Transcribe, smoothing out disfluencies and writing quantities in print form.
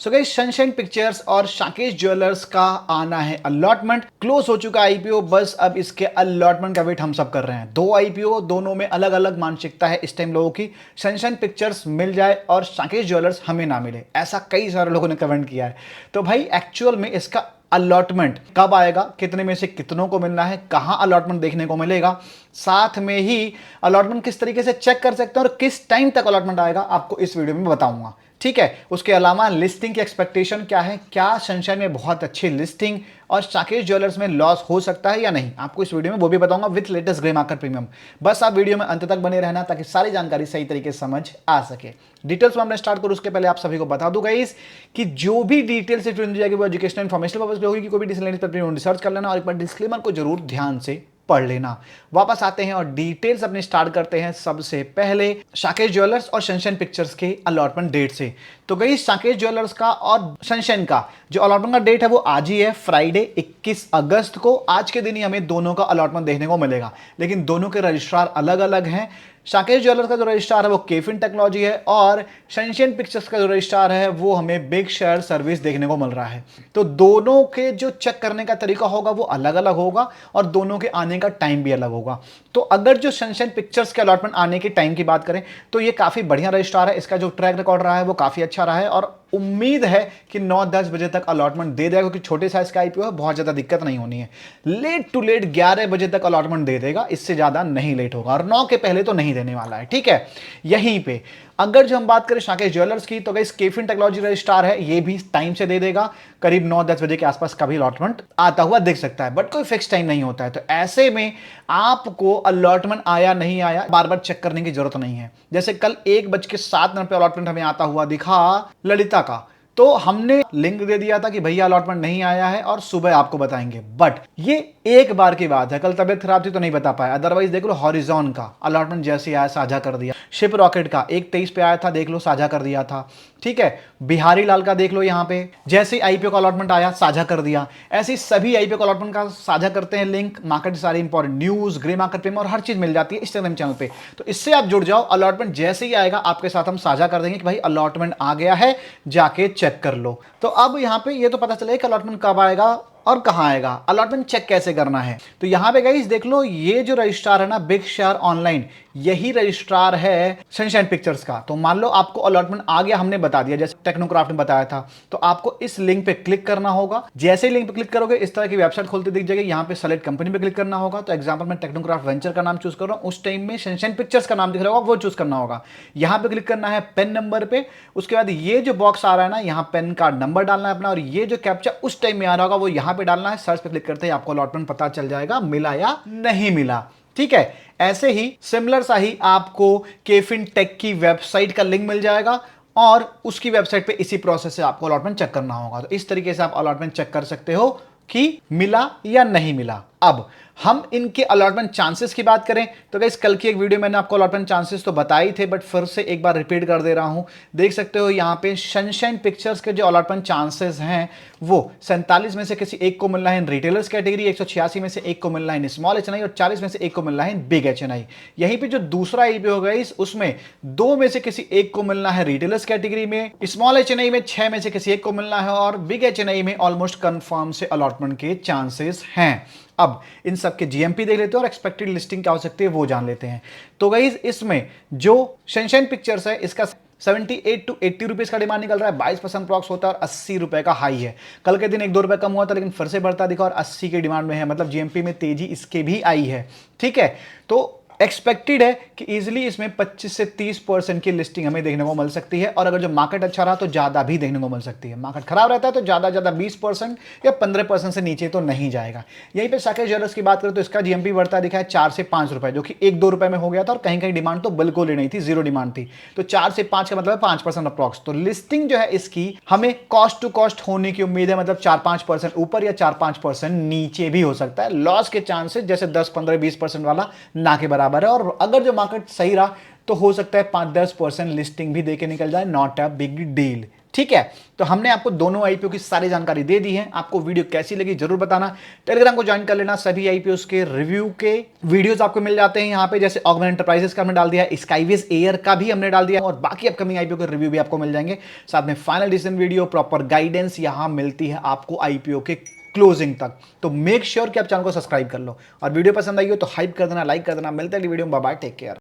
So guys sunshine pictures और शाकेश jewellers का आना है अलॉटमेंट। क्लोज हो चुका आईपीओ, बस अब इसके अलॉटमेंट का वेट हम सब कर रहे हैं। दो आईपीओ, दोनों में अलग अलग मानसिकता है इस टाइम लोगों की। सनशाइन पिक्चर्स मिल जाए और शाकेश ज्वेलर्स हमें ना मिले, ऐसा कई सारे लोगों ने कमेंट किया है। तो भाई एक्चुअल में इसका अलॉटमेंट कब आएगा, कितने में से कितनों को मिलना है, कहां अलॉटमेंट देखने को मिलेगा, साथ में ही अलॉटमेंट किस तरीके से चेक कर सकते हैं और किस टाइम तक अलॉटमेंट आएगा, आपको इस वीडियो में बताऊंगा। ठीक है, उसके अलावा लिस्टिंग की एक्सपेक्टेशन क्या है, क्या सनशाइन में बहुत अच्छी लिस्टिंग और शाकेश ज्वेलर्स में लॉस हो सकता है या नहीं, आपको इस वीडियो में वो भी बताऊंगा with latest grey market premium. बस आप वीडियो में अंत तक बने रहना ताकि सारी जानकारी सही तरीके से समझ आ सके। डिटेल्स में हमने स्टार्ट करूं उसके पहले आप सभी को बता दूं गाइस कि जो भी डिटेल्स से दी जाएगी वो एजुकेशनल इन्फॉर्मेशन पर्पस पे होगी, कि कोई भी डिसीजन पर रिसर्च कर लेना और एक बार डिस्क्लेमर को जरूर ध्यान से पढ़ लेना। वापस आते हैं और डिटेल्स अपने स्टार्ट करते हैं सबसे पहले शाकेश ज्वेलर्स और सनशाइन पिक्चर्स के अलॉटमेंट डेट से। तो गई शाकेश ज्वेलर्स का और सनशाइन का जो अलॉटमेंट का डेट है वो आज ही है, फ्राइडे 21 अगस्त को। आज के दिन ही हमें दोनों का अलॉटमेंट देखने को मिलेगा, लेकिन दोनों के रजिस्ट्रार अलग अलग हैं। शाकेश ज्वेलर्स का जो रजिस्ट्रार है वो केफिन टेक्नोलॉजी है और सनशाइन पिक्चर्स का जो रजिस्ट्रार है वो हमें बिग शेयर सर्विस देखने को मिल रहा है। तो दोनों के जो चेक करने का तरीका होगा वो अलग अलग होगा और दोनों के आने का टाइम भी अलग होगा। तो अगर जो सनशाइन पिक्चर्स के अलॉटमेंट आने के टाइम की बात करें तो ये काफी बढ़िया रजिस्ट्रार है, इसका जो ट्रैक रिकॉर्ड रहा है वो काफी अच्छा रहा है और उम्मीद है कि 9-10 बजे तक अलॉटमेंट दे देगा, क्योंकि छोटे साइज का आईपीओ है, बहुत ज्यादा दिक्कत नहीं होनी है। लेट टू लेट 11 बजे तक अलॉटमेंट दे देगा, इससे ज्यादा नहीं लेट होगा और 9 के पहले तो नहीं देने वाला है। ठीक है, यहीं पे अगर जो हम बात करें शाकेश ज्वेलर्स की तो गाइस केफिन टेक्नोलॉजी रजिस्ट्रार है, ये भी टाइम से दे देगा, करीब 9-10 बजे के आसपास कभी अलॉटमेंट आता हुआ दिख सकता है, बट कोई फिक्स टाइम नहीं होता है। तो ऐसे में आपको अलॉटमेंट आया नहीं आया बार बार चेक करने की जरूरत नहीं है। जैसे कल 1:07 पे अलॉटमेंट हमें आता हुआ दिखा ललिता का, तो हमने लिंक दे दिया था कि भैया अलॉटमेंट नहीं आया है और सुबह आपको बताएंगे, बट ये एक बार की बात है, कल तबियत खराब थी तो नहीं बता पाया। अदरवाइज देख लो हॉरिजॉन का अलॉटमेंट जैसे आया साझा कर दिया, शिप रॉकेट का 1:23 पे आया था, देख लो साझा कर दिया था। ठीक है, बिहारी लाल का देख लो, यहां पे जैसे आईपीओ का अलॉटमेंट आया साझा कर दिया। ऐसे सभी आईपीओ का अलॉटमेंट का साझा करते हैं लिंक, मार्केट सारी इंपॉर्टेंट न्यूज, ग्रे मार्केट पे और हर चीज मिल जाती है इस चैनल पे। तो इससे आप जुड़ जाओ, अलॉटमेंट जैसे ही आएगा आपके साथ हम साझा कर देंगे कि भाई अलॉटमेंट आ गया है, जाके चेक कर लो। तो अब यहां पे ये तो पता चलेगा कि अलॉटमेंट कब आएगा और कहां आएगा, अलॉटमेंट चेक कैसे करना है। तो यहां पे गाइस देख लो, ये जो रजिस्ट्रार है ना बिग शेयर ऑनलाइन, यही रजिस्ट्रार है सनशाइन पिक्चर्स का। तो मान लो आपको अलॉटमेंट आ गया, हमने बता दिया जैसे टेक्नोक्राफ्ट ने बताया था, तो आपको इस लिंक पे क्लिक करना होगा। जैसे ही लिंक पे क्लिक करोगे इस तरह की वेबसाइट खोलते दिख जाएगी, यहां पे सेलेक्ट कंपनी पे क्लिक करना होगा। तो एग्जांपल मैं टेक्नोक्राफ्ट वेंचर का नाम चूज कर रहा हूं, उस टाइम में सनशाइन पिक्चर्स का नाम दिख रहा होगा वो चूज करना होगा। यहां पे क्लिक करना है पेन नंबर पे, उसके बाद ये जो बॉक्स आ रहा है ना, यहां पेन कार्ड नंबर डालना है अपना और ये जो कैप्चा उस टाइम में आ रहा होगा वो यहां पे डालना है। सर्च पे क्लिक करते ही आपको अलॉटमेंट पता चल जाएगा मिला या नहीं मिला। ठीक है, ऐसे ही सिमिलर सा ही आपको केफिन टेक की वेबसाइट का लिंक मिल जाएगा और उसकी वेबसाइट पे इसी प्रोसेस से आपको अलॉटमेंट चेक करना होगा। तो इस तरीके से आप अलॉटमेंट चेक कर सकते हो कि मिला या नहीं मिला। अब हम इनके अलॉटमेंट चांसेस की बात करें तो गाइस कल की एक वीडियो मैंने आपको अलॉटमेंट चांसेस तो बताई थे, बट फिर से एक बार रिपीट कर दे रहा हूं। देख सकते हो यहां पे सनशाइन पिक्चर्स के जो अलॉटमेंट चांसेस हैं वो 47 में से किसी एक को मिलना है इन रिटेलर्स कैटेगरी, 186 में से एक को मिलना है इन स्मॉल एचएनआई और 40 में से एक को मिलना है इन बिग एचएनआई। यहीं पे जो दूसरा आईपीओ होगा इस उसमें 2 में से किसी एक को मिलना है रिटेलर्स कैटेगरी में, स्मॉल एचएनआई में 6 में से किसी एक को मिलना है और बिग एचएनआई में ऑलमोस्ट कंफर्म से अलॉटमेंट के चांसेस हैं। अब इन सब के जीएमपी देख लेते हैं और एक्सपेक्टेड लिस्टिंग क्या हो सकती है वो जान लेते हैं। तो गाइस इसमें जो सनशाइन पिक्चर्स है इसका 78 to 80 रुपीज का डिमांड निकल रहा है, 22% प्रॉक्स होता है और 80 रुपए का हाई है। कल के दिन 1-2 रुपए कम हुआ था लेकिन फिर से बढ़ता दिखा और 80 के डिमांड में है, मतलब जीएमपी में तेजी इसके भी आई है। ठीक है, तो एक्सपेक्टेड है कि इजीली इसमें 25 से 30% की लिस्टिंग हमें देखने को मिल सकती है और अगर जो मार्केट अच्छा रहा तो ज्यादा भी देखने को मिल सकती है। मार्केट खराब रहता है तो ज्यादा 20% या 15% से नीचे तो नहीं जाएगा। यहीं पे शाकेश ज्वेलर्स की बात करें तो इसका जीएमपी बढ़ता दिखा है 4 से 5 रुपए, जो कि 1-2 रुपए में हो गया था और कहीं कहीं डिमांड तो बिल्कुल ही नहीं थी, जीरो डिमांड थी। तो 4 से 5 का मतलब है 5% अप्रॉक्स। तो लिस्टिंग जो है इसकी हमें कॉस्ट टू कॉस्ट होने की उम्मीद है, मतलब 4-5% ऊपर या 4-5% नीचे भी हो सकता है। लॉस के चांसेस जैसे 10-15-20% वाला ना के बराबर है और अगर जो मार्केट सही रहा तो हो सकता है 5-10% लिस्टिंग भी देके निकल जाए, नॉट अ बिग डील। ठीक है, तो हमने आपको दोनों आईपीओ की सारी जानकारी दे दी है। आपको वीडियो कैसी लगी जरूर बताना। टेलीग्राम को ज्वाइन कर लेना, सभी आईपीओ के रिव्यू के वीडियोस आपको मिल जाते हैं यहाँ पे, जैसे ऑगमेंट एंटरप्राइजेस का हमने डाल दिया, स्काईवेज एयर का भी हमने डाल दिया, और बाकी अपकमिंग आईपीओ के रिव्यू भी आपको मिल जाएंगे। साथ में final decision video, proper guidance यहाँ मिलती है आपको आईपीओ के क्लोजिंग तक। तो मेक श्योर कि आप चैनल को सब्सक्राइब कर लो, और वीडियो पसंद आई हो तो हाइप कर देना, लाइक कर देना। मिलते हैं अगली वीडियो में, बाय बाय, टेक केयर।